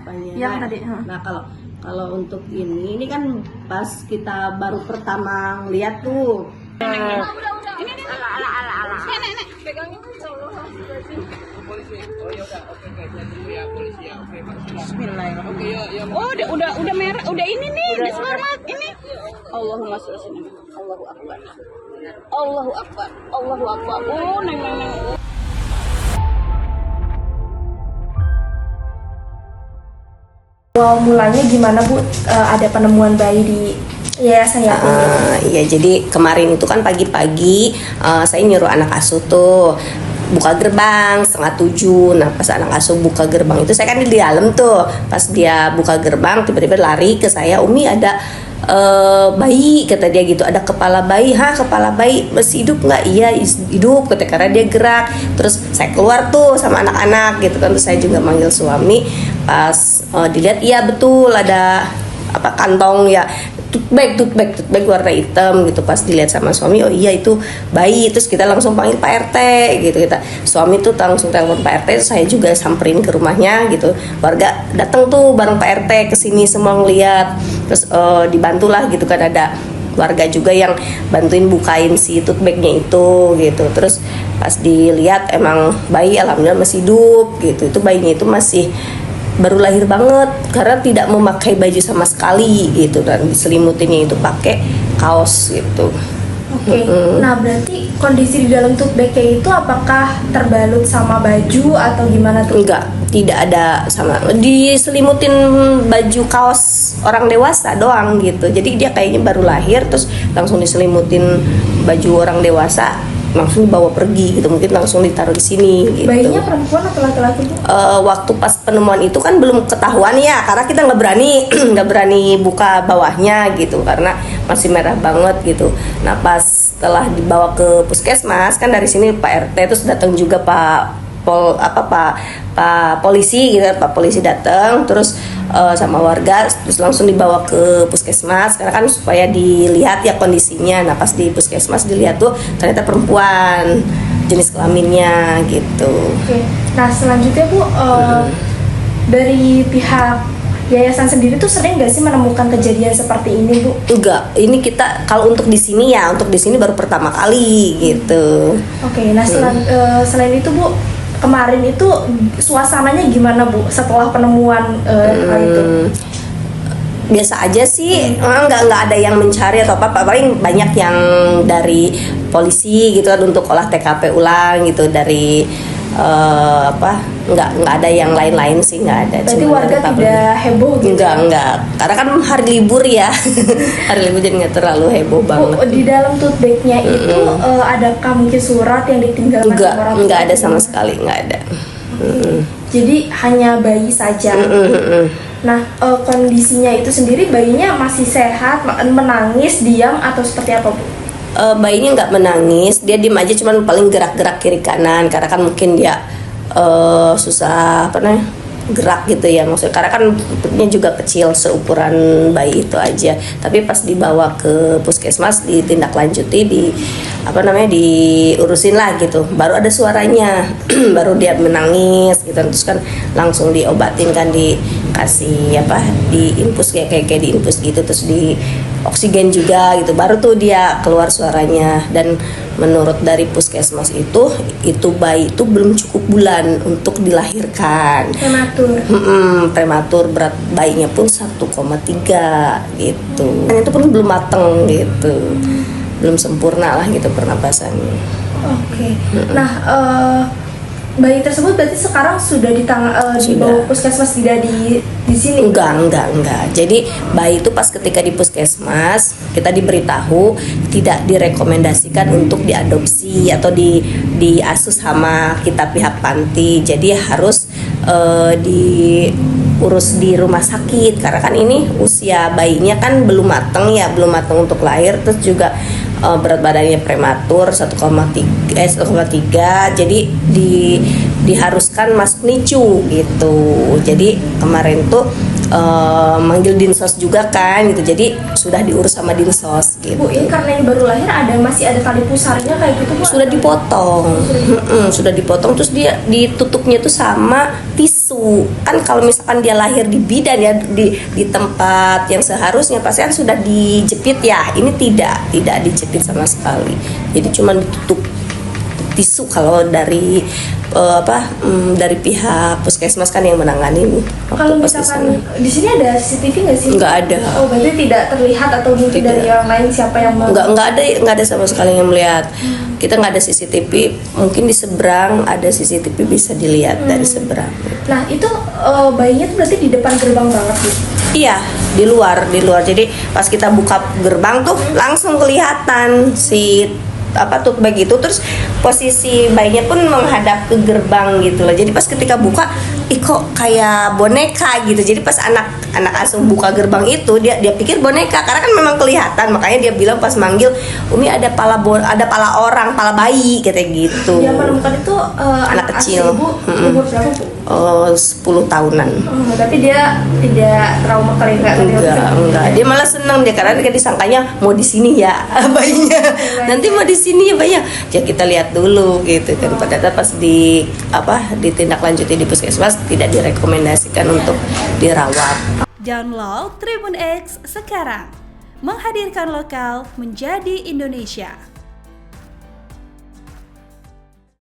bapaknya. Yang tadi. Nah kalau untuk ini kan pas kita baru pertama lihat tuh. Ini ala. Nenek, pegangnya polisi. Oh ya udah, oke ya polisi ya. Oke, bismillahirrahmanirrahim. Oh, udah merah, udah ini nih, udah selamat ini. Allahumma sholli Allahu akbar. Allahu akbar. Allahu akbar. Oh, neng. Awal mulanya gimana Bu ada penemuan bayi di Yayasan Yatim? Iya, jadi kemarin itu kan pagi-pagi saya nyuruh anak asuh tuh buka gerbang 6:30. Nah pas anak asuh buka gerbang itu saya kan di dalam tuh. Pas dia buka gerbang tiba-tiba lari ke saya, "Umi ada bayi," kata dia gitu, "ada kepala bayi." "Hah, kepala bayi masih hidup nggak?" "Iya hidup," kata, karena dia gerak. Terus saya keluar tuh sama anak-anak gitu kan, terus saya juga manggil suami. Pas dilihat, iya betul ada kantong ya, tote bag warna hitam gitu. Pas dilihat sama suami, oh iya itu bayi. Terus kita langsung panggil Pak RT gitu. Suami tuh langsung telepon Pak RT, saya juga samperin ke rumahnya gitu. Warga datang tuh bareng Pak RT ke sini semua ngeliat. Terus dibantulah gitu kan, ada warga juga yang bantuin bukain si tote bagnya itu gitu. Terus pas dilihat emang bayi alhamdulillah masih hidup gitu. Itu bayinya itu masih baru lahir banget karena tidak memakai baju sama sekali gitu, dan diselimutinnya itu pakai kaos gitu. Oke. Nah berarti kondisi di dalam tote bagnya itu apakah terbalut sama baju atau gimana tuh? Enggak, tidak ada sama, diselimutin baju kaos orang dewasa doang gitu. Jadi dia kayaknya baru lahir terus langsung diselimutin baju orang dewasa, langsung dibawa pergi gitu, mungkin langsung ditaruh di sini gitu. Bayinya perempuan atau laki-laki Bu? Waktu pas penemuan itu kan belum ketahuan ya, karena kita nggak berani buka bawahnya gitu karena masih merah banget gitu. Nah pas setelah dibawa ke puskesmas kan dari sini Pak RT, terus datang juga Pak polisi gitu, Pak polisi datang terus sama warga, terus langsung dibawa ke puskesmas karena kan supaya dilihat ya kondisinya. Nah pas di puskesmas dilihat tuh ternyata perempuan, jenis kelaminnya gitu. Oke. Nah selanjutnya Bu, dari pihak yayasan sendiri tuh sering nggak sih menemukan kejadian seperti ini Bu? Enggak, ini kita kalau untuk di sini ya, untuk di sini baru pertama kali gitu. Oke. Nah selain itu Bu, kemarin itu suasananya gimana Bu setelah penemuan hal itu? Biasa aja sih, nggak ada yang mencari atau apa, paling banyak yang dari polisi gitu kan untuk olah TKP ulang gitu, dari nggak ada yang lain-lain sih, nggak ada. Berarti cuma warga tidak heboh gitu? Enggak, karena kan hari libur ya. Hari libur jadi nggak terlalu heboh banget. Di dalam tote bagnya itu adakah mungkin surat yang ditinggalkan sama orang tua? Enggak ada sama sekali, nggak ada. Jadi hanya bayi saja. Nah kondisinya itu sendiri, bayinya masih sehat, menangis, diam atau seperti apa Bu? Bayinya nggak menangis, dia diem aja, cuman paling gerak-gerak kiri kanan karena kan mungkin dia susah gerak gitu ya, maksudnya karena kan tutupnya juga kecil seukuran bayi itu aja. Tapi pas dibawa ke puskesmas ditindaklanjuti, diurusin lah gitu, baru ada suaranya baru dia menangis gitu. Terus kan langsung diobatin kan, dikasih diinfus kayak diinfus gitu, terus di oksigen juga gitu, baru tuh dia keluar suaranya. Dan menurut dari puskesmas itu bayi itu belum cukup bulan untuk dilahirkan, prematur, berat bayinya pun 1,3 gitu. Itu pun belum mateng gitu, belum sempurna lah gitu pernapasannya. Oke. Nah bayi tersebut berarti sekarang sudah dibawa puskesmas, tidak di sini? Enggak. Jadi bayi itu pas ketika di puskesmas kita diberitahu tidak direkomendasikan untuk diadopsi atau diasuh sama kita pihak panti. Jadi harus diurus di rumah sakit karena kan ini usia bayinya kan belum matang untuk lahir, terus juga berat badannya prematur 1,3, jadi diharuskan masuk NICU gitu. Jadi kemarin tuh manggil dinsos juga kan gitu, jadi sudah diurus sama dinsos gitu. Bu, ini karena ini baru lahir masih ada tali pusarnya kayak gitu Bu? Sudah dipotong, sudah dipotong, terus dia ditutupnya tuh sama tisu tisu. Kan kalau misalkan dia lahir di bidan ya, di tempat yang seharusnya pasti kan sudah dijepit ya. Ini tidak dijepit sama sekali. Jadi cuma ditutup tisu kalau dari dari pihak puskesmas kan yang menangani. Kalau misalkan di sini ada CCTV nggak sih? Nggak ada. Oh, berarti tidak terlihat atau mungkin dari yang lain siapa yang nggak ada sama sekali yang melihat. Kita nggak ada CCTV, mungkin di seberang ada CCTV bisa dilihat dari seberang. Nah itu bayinya tuh berarti di depan gerbang banget Bu? Iya, di luar. Jadi pas kita buka gerbang tuh langsung kelihatan si tote bag itu, terus posisi bayinya pun menghadap ke gerbang gitu loh. Jadi pas ketika buka, kok kayak boneka gitu. Jadi pas anak asuh buka gerbang itu dia pikir boneka karena kan memang kelihatan, makanya dia bilang pas manggil, Umi ada pala orang, pala bayi kayak gitu. Yang menemukan itu anak kecil. Ibu umur berapa Bu? 10 tahunan. Berarti dia tidak trauma kali Enggak. Dia malah senang dia karena dia disangkanya mau di sini ya bayinya. Nanti mau di sini ya bayinya. Ya kita lihat dulu gitu kan. Padahal pas ditindaklanjuti di puskesmas tidak direkomendasikan untuk dirawat. Download Tribun X sekarang. Menghadirkan lokal menjadi Indonesia.